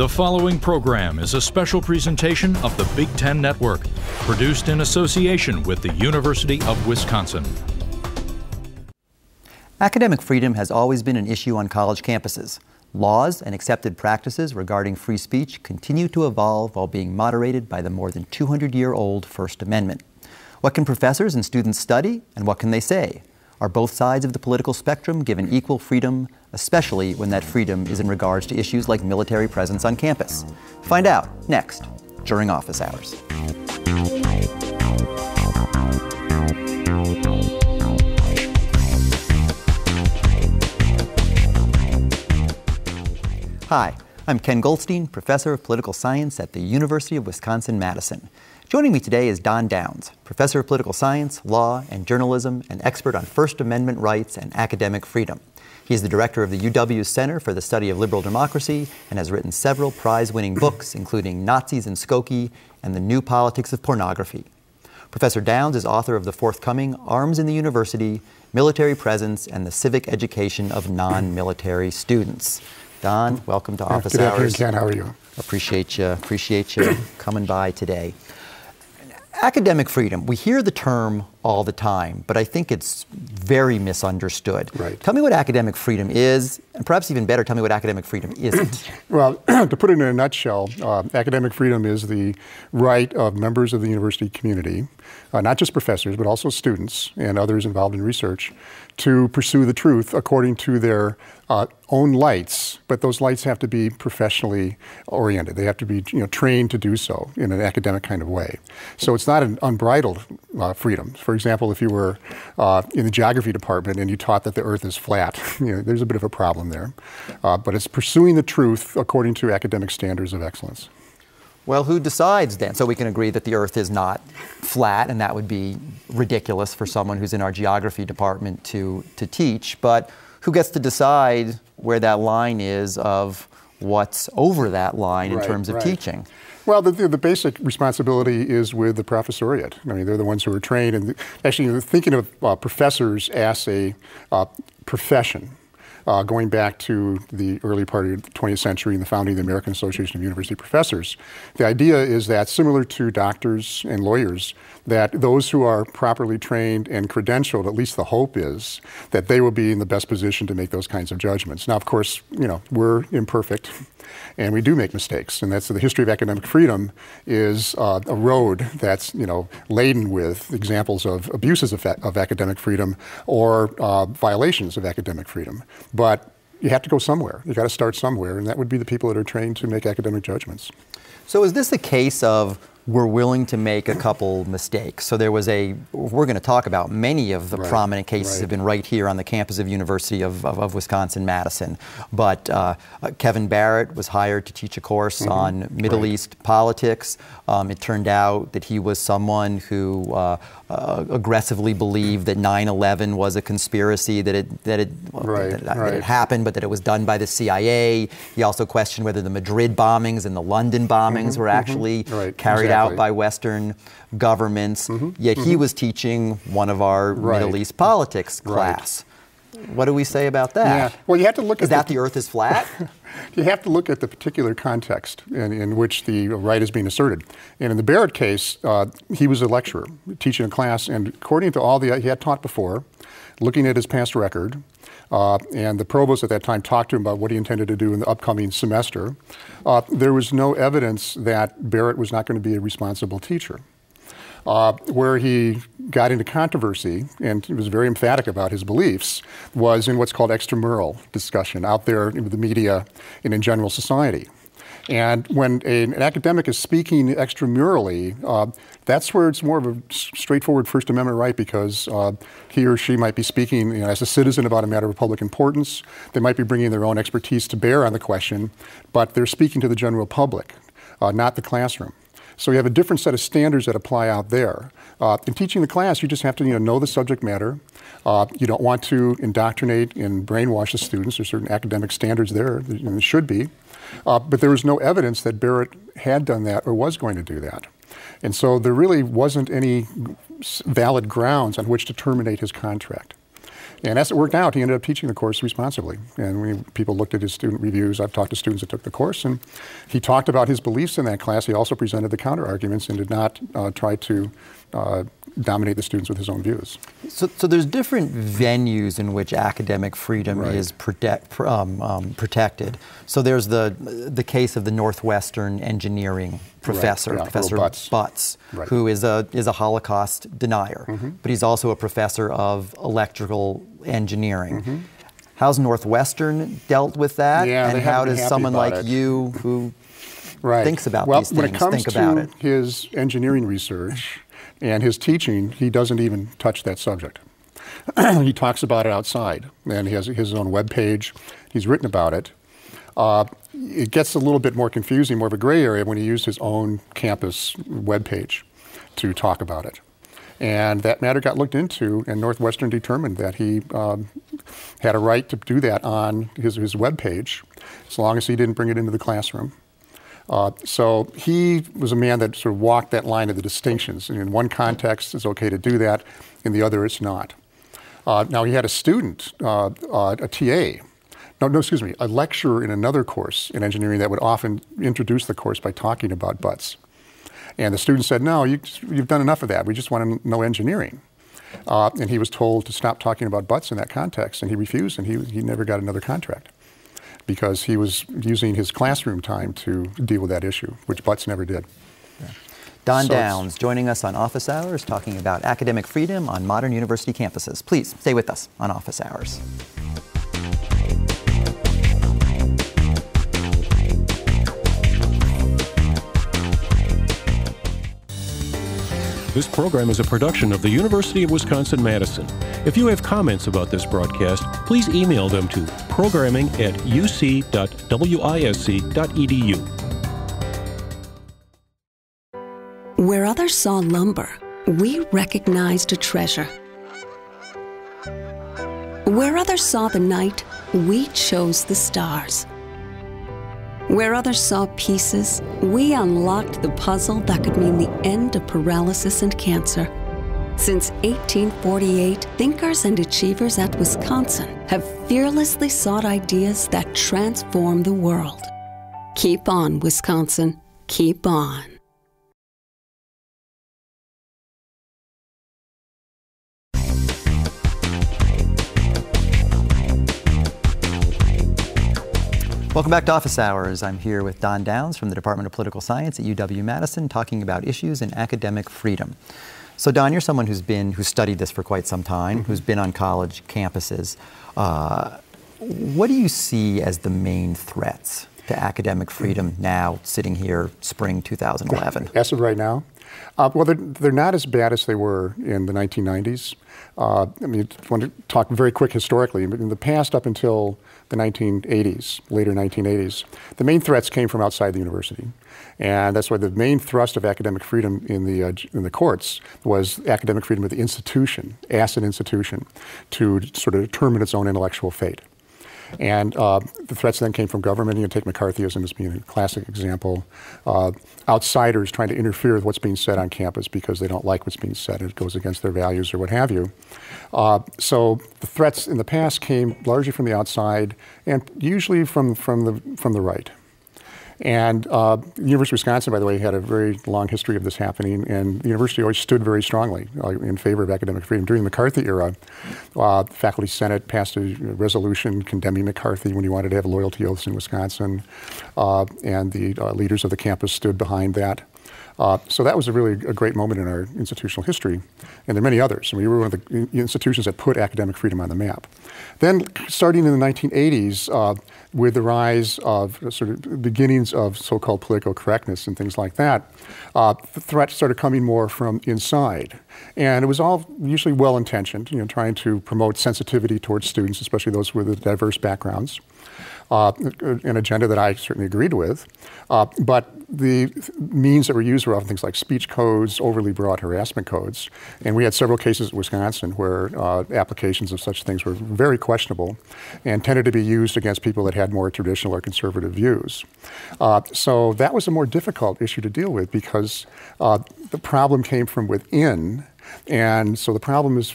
The following program is a special presentation of the Big Ten Network, produced in association with the University of Wisconsin. Academic freedom has always been an issue on college campuses. Laws and accepted practices regarding free speech continue to evolve while being moderated by the more than 200-year-old First Amendment. What can professors and students study, and what can they say? Are both sides of the political spectrum given equal freedom, especially when that freedom is in regards to issues like military presence on campus? Find out next, during office hours. Hi, I'm Ken Goldstein, professor of political science at the University of Wisconsin-Madison. Joining me today is Don Downs, professor of political science, law, and journalism, and expert on First Amendment rights and academic freedom. He is the director of the UW Center for the Study of Liberal Democracy and has written several prize-winning books, including Nazis in Skokie and The New Politics of Pornography. Professor Downs is author of the forthcoming Arms in the University, Military Presence, and the Civic Education of Non-Military Students. Don, welcome to Office Good afternoon, Hours. Ken. How are you? Appreciate you coming by today. Academic freedom, we hear the term all the time, but I think it's very misunderstood. Right. Tell me what academic freedom is, and perhaps even better, tell me what academic freedom isn't. Well, to put it in a nutshell, academic freedom is the right of members of the university community, not just professors, but also students and others involved in research, to pursue the truth according to their own lights, but those lights have to be professionally oriented. They have to be trained to do so in an academic kind of way. So it's not an unbridled freedom. For example, if you were in the geography department and you taught that the earth is flat, there's a bit of a problem there. But it's pursuing the truth according to academic standards of excellence. Well, who decides then? So we can agree that the earth is not flat, and that would be ridiculous for someone who's in our geography department to teach, but who gets to decide where that line is of what's over that line in terms of teaching? Well, the basic responsibility is with the professoriate. I mean, they're the ones who are trained. And actually, thinking of professors as a profession, going back to the early part of the 20th century and the founding of the American Association of University Professors, the idea is that, similar to doctors and lawyers, that those who are properly trained and credentialed, at least the hope is, that they will be in the best position to make those kinds of judgments. Now, of course, we're imperfect, and we do make mistakes, and that's the history of academic freedom is a road that's laden with examples of abuses of academic freedom or violations of academic freedom. But you have to go somewhere. You got to start somewhere, and that would be the people that are trained to make academic judgments. So is this a case of we're willing to make a couple mistakes? So there was we're going to talk about many of the prominent cases have been right here on the campus of University of Wisconsin-Madison. But Kevin Barrett was hired to teach a course on Middle East politics. It turned out that he was someone who aggressively believed that 9/11 was a conspiracy, that it happened, but that it was done by the CIA. He also questioned whether the Madrid bombings and the London bombings were actually carried out by Western governments. Yet he was teaching one of our Middle East politics class. What do we say about that? Yeah. Well, you have to look at the earth is flat? You have to look at the particular context in which the right is being asserted. And in the Barrett case, he was a lecturer teaching a class, and according to all he had taught before, looking at his past record, and the provost at that time talked to him about what he intended to do in the upcoming semester, there was no evidence that Barrett was not going to be a responsible teacher. Where he got into controversy, and he was very emphatic about his beliefs, was in what's called extramural discussion out there in the media and in general society. And when an academic is speaking extramurally, that's where it's more of a straightforward First Amendment right, because he or she might be speaking as a citizen about a matter of public importance. They might be bringing their own expertise to bear on the question, but they're speaking to the general public, not the classroom. So you have a different set of standards that apply out there. In teaching the class, you just have to know the subject matter. You don't want to indoctrinate and brainwash the students. There's certain academic standards there, and there should be. But there was no evidence that Barrett had done that or was going to do that. And so there really wasn't any valid grounds on which to terminate his contract. And as it worked out, he ended up teaching the course responsibly. And when people looked at his student reviews, I've talked to students that took the course, and he talked about his beliefs in that class. He also presented the counter arguments and did not try to dominate the students with his own views. So there's different venues in which academic freedom is protected. So there's the case of the Northwestern engineering professor, Professor Butts, who is a Holocaust denier, but he's also a professor of electrical engineering. How's Northwestern dealt with that? Yeah, and how does someone like you, who thinks about these things, think about it? When it comes to his engineering research and his teaching, he doesn't even touch that subject. He talks about it outside, and he has his own webpage. He's written about it. It gets a little bit more confusing, more of a gray area when he used his own campus webpage to talk about it. And that matter got looked into, and Northwestern determined that he had a right to do that on his webpage, as long as he didn't bring it into the classroom. So he was a man that sort of walked that line of the distinctions. And in one context, it's okay to do that. In the other, it's not. Now, he had a student, a TA, a lecturer in another course in engineering that would often introduce the course by talking about Butts. And the student said, no, you've done enough of that. We just want to know engineering. And he was told to stop talking about Butts in that context, and he refused, and he never got another contract, because he was using his classroom time to deal with that issue, which Butts never did. Don Downs joining us on Office Hours, talking about academic freedom on modern university campuses. Please stay with us on Office Hours. This program is a production of the University of Wisconsin-Madison. If you have comments about this broadcast, please email them to programming@uc.wisc.edu. Where others saw lumber, we recognized a treasure. Where others saw the night, we chose the stars. Where others saw pieces, we unlocked the puzzle that could mean the end of paralysis and cancer. Since 1848, thinkers and achievers at Wisconsin have fearlessly sought ideas that transform the world. Keep on, Wisconsin. Keep on. Welcome back to Office Hours. I'm here with Don Downs from the Department of Political Science at UW-Madison, talking about issues in academic freedom. So Don, you're someone who's studied this for quite some time, who's been on college campuses. What do you see as the main threats to academic freedom now, sitting here spring 2011? As of right now? Well, they're not as bad as they were in the 1990s. I mean, I want to talk very quick historically. In the past, up until the 1980s, later 1980s, the main threats came from outside the university. And that's why the main thrust of academic freedom in the courts was academic freedom of the institution, as an institution, to sort of determine its own intellectual fate. And the threats then came from government. You know, take McCarthyism as being a classic example. Outsiders trying to interfere with what's being said on campus because they don't like what's being said and it goes against their values or what have you. So the threats in the past came largely from the outside and usually from the right. And the University of Wisconsin, by the way, had a very long history of this happening, and the university always stood very strongly in favor of academic freedom. During the McCarthy era, the Faculty Senate passed a resolution condemning McCarthy when he wanted to have loyalty oaths in Wisconsin, and the leaders of the campus stood behind that. So that was a great moment in our institutional history, and there are many others. I mean, we were one of the institutions that put academic freedom on the map. Then, starting in the 1980s, with the rise of sort of beginnings of so-called political correctness and things like that, the threats started coming more from inside. And it was all usually well-intentioned, you know, trying to promote sensitivity towards students, especially those with diverse backgrounds. An agenda that I certainly agreed with, but the means that were used were often things like speech codes, overly broad harassment codes, and we had several cases in Wisconsin where applications of such things were very questionable and tended to be used against people that had more traditional or conservative views. So that was a more difficult issue to deal with because the problem came from within, and so the problem is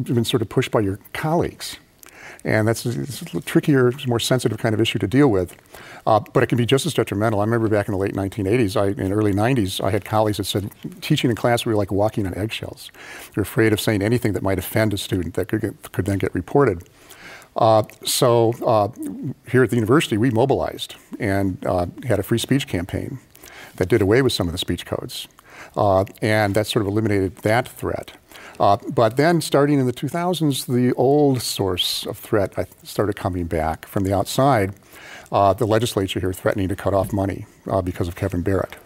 been sort of pushed by your colleagues. And it's a trickier, more sensitive kind of issue to deal with. But it can be just as detrimental. I remember back in the late 1980s, in early 90s, I had colleagues that said, teaching in class, we were like walking on eggshells. You're afraid of saying anything that might offend a student that could then get reported. So here at the university, we mobilized and had a free speech campaign that did away with some of the speech codes. And that sort of eliminated that threat. But then starting in the 2000s, the old source of threat started coming back from the outside. The legislature here threatening to cut off money because of Kevin Barrett.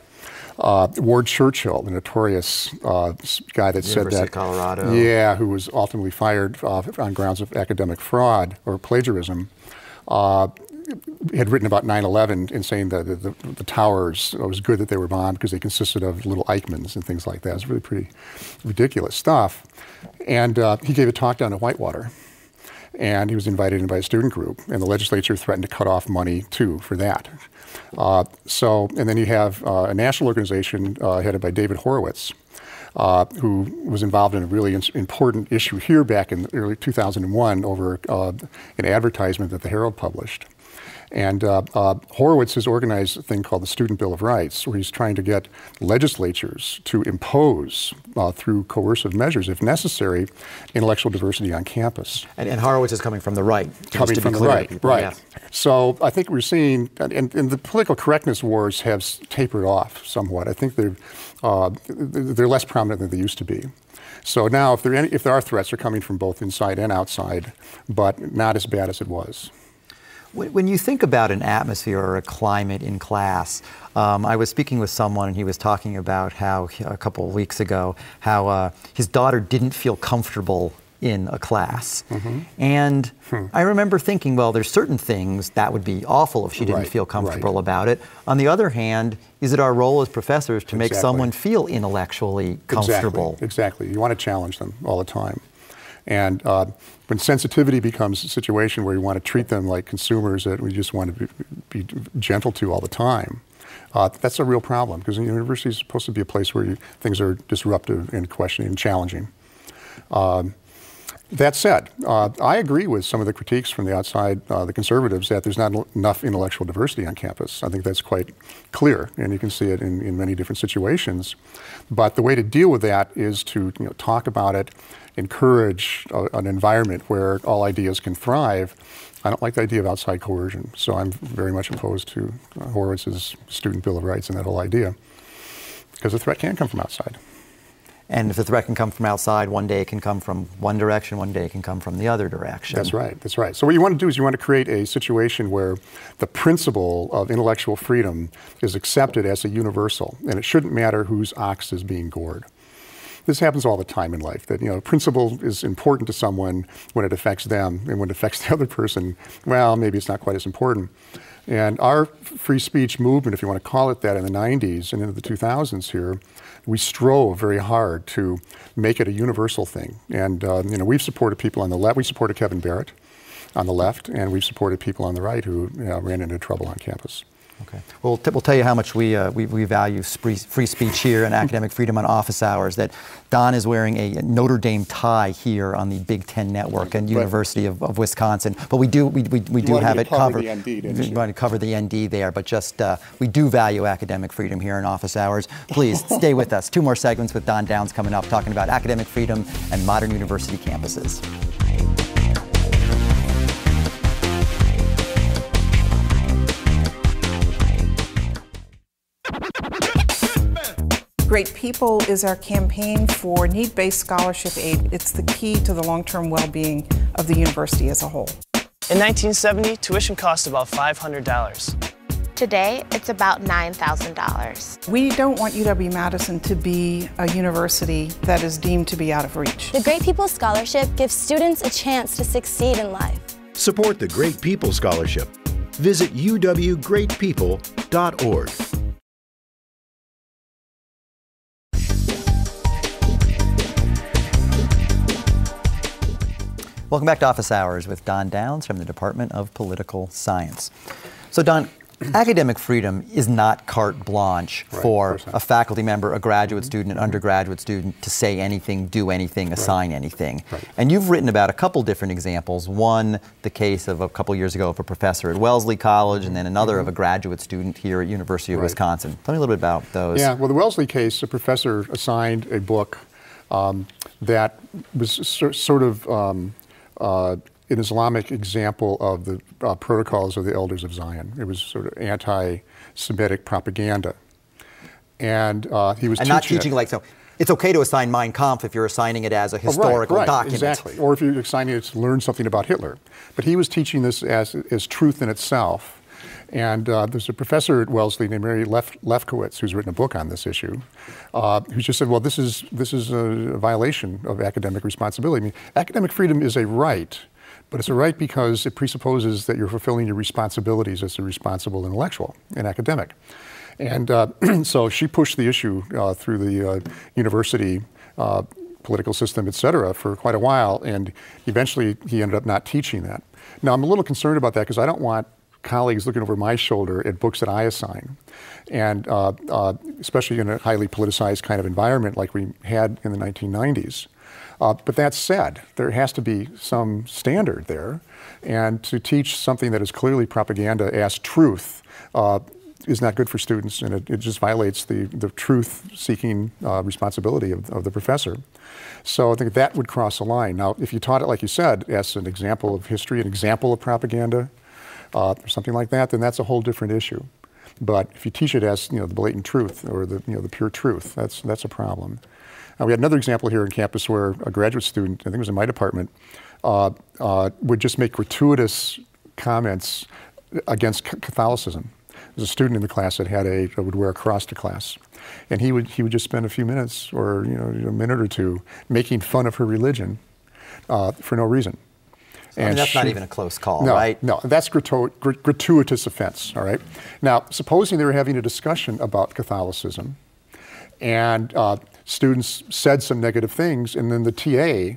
Ward Churchill, the notorious guy that said that, University of Colorado. Yeah, who was ultimately fired on grounds of academic fraud or plagiarism, had written about 9/11 and saying that the towers, it was good that they were bombed because they consisted of little Eichmanns and things like that. It was really pretty ridiculous stuff. And he gave a talk down at Whitewater. And he was invited in by a student group. And the legislature threatened to cut off money, too, for that. And then you have a national organization headed by David Horowitz, who was involved in a really important issue here back in early 2001 over an advertisement that the Herald published. And Horowitz has organized a thing called the Student Bill of Rights, where he's trying to get legislatures to impose, through coercive measures, if necessary, intellectual diversity on campus. And Horowitz is coming from the right. Coming from the right, right. Yeah. So I think we're seeing, and the political correctness wars have tapered off somewhat. I think they're less prominent than they used to be. So now, if there are threats, they're coming from both inside and outside, but not as bad as it was. When you think about an atmosphere or a climate in class, I was speaking with someone and he was talking about how, a couple of weeks ago, how his daughter didn't feel comfortable in a class. Mm-hmm. And I remember thinking, well, there's certain things that would be awful if she didn't feel comfortable about it. On the other hand, is it our role as professors to make someone feel intellectually comfortable? Exactly. You want to challenge them all the time. And when sensitivity becomes a situation where you want to treat them like consumers that we just want to be gentle to all the time, that's a real problem, because the university is supposed to be a place where things are disruptive and questioning and challenging. That said, I agree with some of the critiques from the outside, the conservatives, that there's not enough intellectual diversity on campus. I think that's quite clear, and you can see it in many different situations. But the way to deal with that is to talk about it, encourage an environment where all ideas can thrive. I don't like the idea of outside coercion, so I'm very much opposed to Horowitz's Student Bill of Rights and that whole idea, because the threat can come from outside. And if the threat can come from outside, one day it can come from one direction, one day it can come from the other direction. That's right, that's right. So what you want to do is you want to create a situation where the principle of intellectual freedom is accepted as a universal, and it shouldn't matter whose ox is being gored. This happens all the time in life, that principle is important to someone when it affects them, and when it affects the other person, well, maybe it's not quite as important. And our free speech movement, if you want to call it that, in the 90s and into the 2000s here, we strove very hard to make it a universal thing. And we've supported people on the left. We supported Kevin Barrett on the left, and we've supported people on the right who ran into trouble on campus. Okay. Well, we'll tell you how much we value free speech here and academic freedom on office hours. That Don is wearing a Notre Dame tie here on the Big Ten Network and University of Wisconsin. But we do have it covered. We want to cover the ND there, but just we do value academic freedom here in office hours. Please stay with us. 2 more segments with Don Downs coming up, talking about academic freedom and modern university campuses. Great People is our campaign for need-based scholarship aid. It's the key to the long-term well-being of the university as a whole. In 1970, tuition cost about $500. Today, it's about $9,000. We don't want UW-Madison to be a university that is deemed to be out of reach. The Great People Scholarship gives students a chance to succeed in life. Support the Great People Scholarship. Visit uwgreatpeople.org. Welcome back to Office Hours with Don Downs from the Department of Political Science. So Don, Academic freedom is not carte blanche for a faculty member, a graduate student, an undergraduate student to say anything, do anything, assign anything. And you've written about a couple different examples. One, the case of a couple years ago of a professor at Wellesley College, and then another of a graduate student here at University of Wisconsin. Tell me a little bit about those. Yeah, well, the Wellesley case, a professor assigned a book that was sort of an Islamic example of the protocols of the Elders of Zion. It was sort of anti-Semitic propaganda. And he was not teaching like so. It's okay to assign Mein Kampf if you're assigning it as a historical document. Exactly. Or if you're assigning it to learn something about Hitler. But he was teaching this as truth in itself. And there's a professor at Wellesley named Mary Lefkowitz who's written a book on this issue, who just said, well, this is a violation of academic responsibility. I mean, academic freedom is a right, but it's a right because it presupposes that you're fulfilling your responsibilities as a responsible intellectual and academic. And so she pushed the issue through the university political system, et cetera, for quite a while, and eventually he ended up not teaching that. Now, I'm a little concerned about that because I don't want colleagues looking over my shoulder at books that I assign, and especially in a highly politicized kind of environment like we had in the 1990s. But that said, there has to be some standard there, and to teach something that is clearly propaganda as truth is not good for students, and it just violates the truth-seeking responsibility of the professor. So I think that would cross a line. Now, if you taught it, like you said, as an example of history, an example of propaganda, or something like that, then that's a whole different issue. But if you teach it as the blatant truth or the pure truth, that's a problem. We had another example here on campus where a graduate student, I think it was in my department, would just make gratuitous comments against Catholicism. There was a student in the class that would wear a cross to class, and he would just spend a few minutes or a minute or two making fun of her religion for no reason. And that's not even a close call, no, right? No, that's gratuitous offense, all right? Now, supposing they were having a discussion about Catholicism, and students said some negative things, and then the TA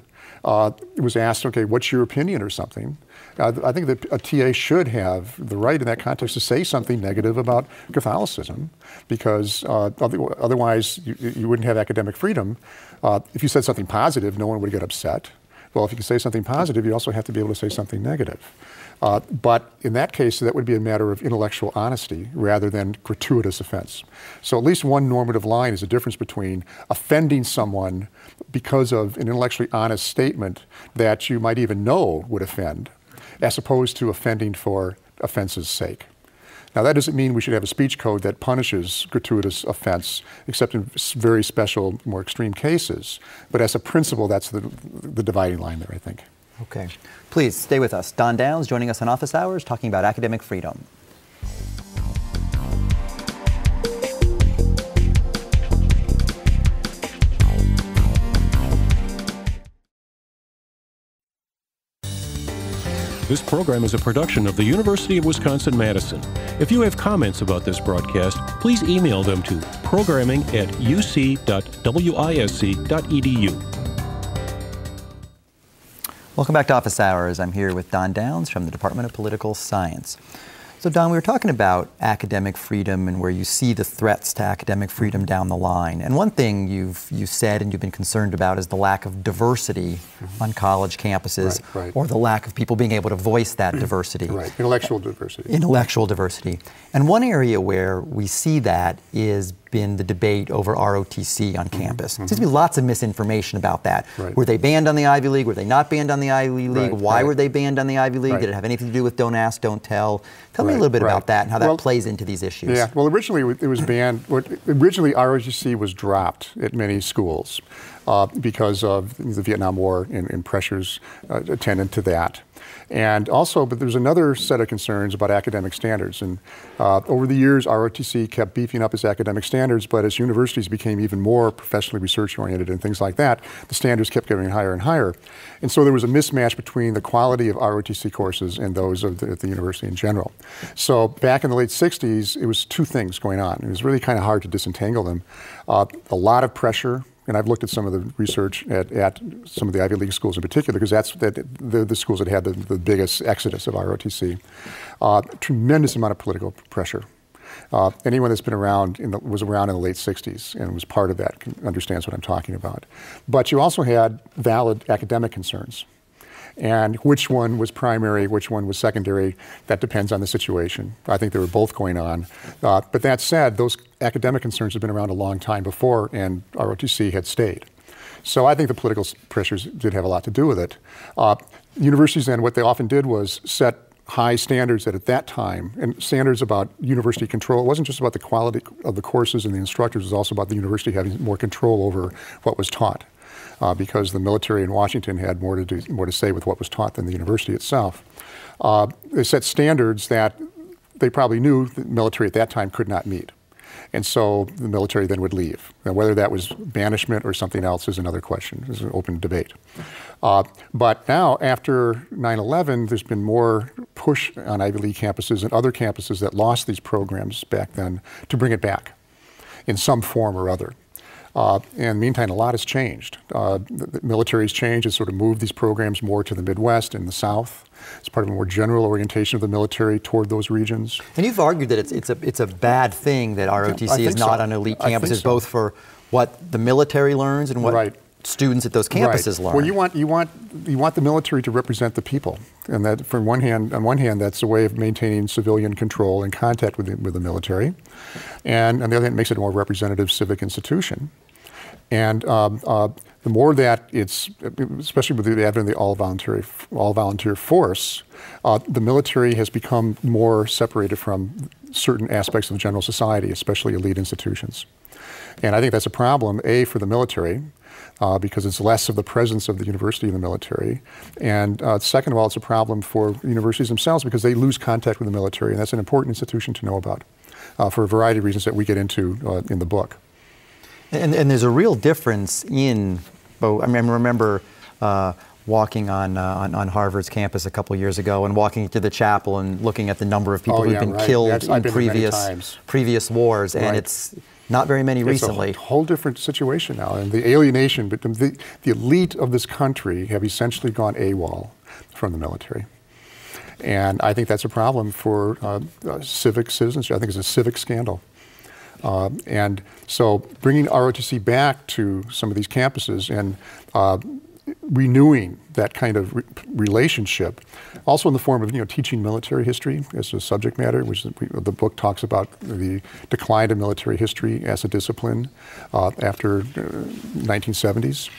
was asked, okay, what's your opinion or something? I think that a TA should have the right in that context to say something negative about Catholicism, because otherwise you wouldn't have academic freedom. If you said something positive, no one would get upset. Well, if you can say something positive, you also have to be able to say something negative. But in that case, that would be a matter of intellectual honesty rather than gratuitous offense. So at least one normative line is the difference between offending someone because of an intellectually honest statement that you might even know would offend, as opposed to offending for offense's sake. Now, that doesn't mean we should have a speech code that punishes gratuitous offense, except in very special, more extreme cases. But as a principle, that's the dividing line there, I think. Okay. Please stay with us. Don Downs joining us on Office Hours, talking about academic freedom. This program is a production of the University of Wisconsin-Madison. If you have comments about this broadcast, please email them to programming@uc.wisc.edu. Welcome back to Office Hours. I'm here with Don Downs from the Department of Political Science. So Don, we were talking about academic freedom and where you see the threats to academic freedom down the line. And one thing you've said and you've been concerned about is the lack of diversity on college campuses, or the lack of people being able to voice that diversity. Right, intellectual diversity. Intellectual diversity. And one area where we see that is been the debate over ROTC on campus. There seems to be lots of misinformation about that. Were they banned on the Ivy League? Were they not banned on the Ivy League? Why were they banned on the Ivy League? Did it have anything to do with don't ask, don't tell? Tell me a little bit about that and how that plays into these issues. Yeah, well, originally it was banned. Originally, ROTC was dropped at many schools because of the Vietnam War and pressures attendant to that. And also, but there's another set of concerns about academic standards. And over the years, ROTC kept beefing up its academic standards, but as universities became even more professionally research-oriented and things like that, the standards kept getting higher and higher. And so there was a mismatch between the quality of ROTC courses and those at the university in general. So back in the late 60s, it was two things going on. It was really kind of hard to disentangle them. A lot of pressure and I've looked at some of the research at some of the Ivy League schools in particular, because that's the schools that had the biggest exodus of ROTC. Tremendous amount of political pressure. Anyone that's been around, was around in the late 60s and was part of that understands what I'm talking about. But you also had valid academic concerns. And which one was primary, which one was secondary, that depends on the situation. I think they were both going on. But that said, those academic concerns have been around a long time before, and ROTC had stayed. So I think the political pressures did have a lot to do with it. Universities then, what they often did was set high standards at that time, and standards about university control. It wasn't just about the quality of the courses and the instructors, it was also about the university having more control over what was taught. Because the military in Washington had more to say with what was taught than the university itself. They set standards that they probably knew the military at that time could not meet. And so the military then would leave. Now, whether that was banishment or something else is another question. It's an open debate. But now, after 9/11, there's been more push on Ivy League campuses and other campuses that lost these programs back then to bring it back in some form or other. In the meantime, a lot has changed. The military's changed. It's sort of moved these programs more to the Midwest and the South. It's part of a more general orientation of the military toward those regions. And you've argued that it's a bad thing that ROTC is not on elite campuses, both for what the military learns and what students at those campuses learn. Well, you want the military to represent the people, and that, on one hand, that's a way of maintaining civilian control and contact with the military, and on the other hand, it makes it a more representative civic institution. And the more that it's, especially with the advent of the all-volunteer force, the military has become more separated from certain aspects of general society, especially elite institutions. And I think that's a problem, A, for the military, because it's less of the presence of the university in the military. And second of all, it's a problem for universities themselves because they lose contact with the military, and that's an important institution to know about for a variety of reasons that we get into in the book. And there's a real difference in both. I mean, I remember walking on Harvard's campus a couple years ago and walking to the chapel and looking at the number of people who've been killed in previous wars, and it's not very many recently. It's a whole different situation now, and the alienation, but the elite of this country have essentially gone AWOL from the military. And I think that's a problem for civic citizenship. I think it's a civic scandal. And so bringing ROTC back to some of these campuses and renewing that kind of relationship, also in the form of teaching military history as a subject matter, which the book talks about the decline of military history as a discipline after 1970s.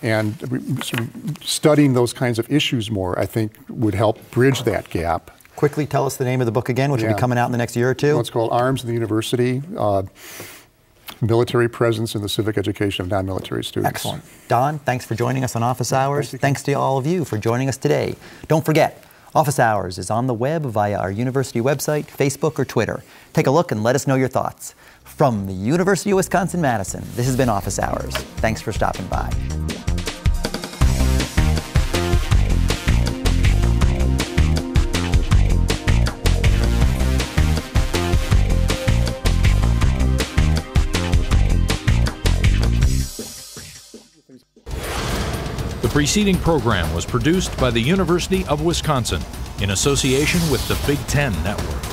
And sort of studying those kinds of issues more, I think, would help bridge that gap. Quickly tell us the name of the book again, which will be coming out in the next year or two. Well, it's called Arms in the University, Military Presence in the Civic Education of Non-Military Students. Excellent. Don, thanks for joining us on Office Hours. Thanks to all of you for joining us today. Don't forget, Office Hours is on the web via our university website, Facebook, or Twitter. Take a look and let us know your thoughts. From the University of Wisconsin-Madison, this has been Office Hours. Thanks for stopping by. The preceding program was produced by the University of Wisconsin in association with the Big Ten Network.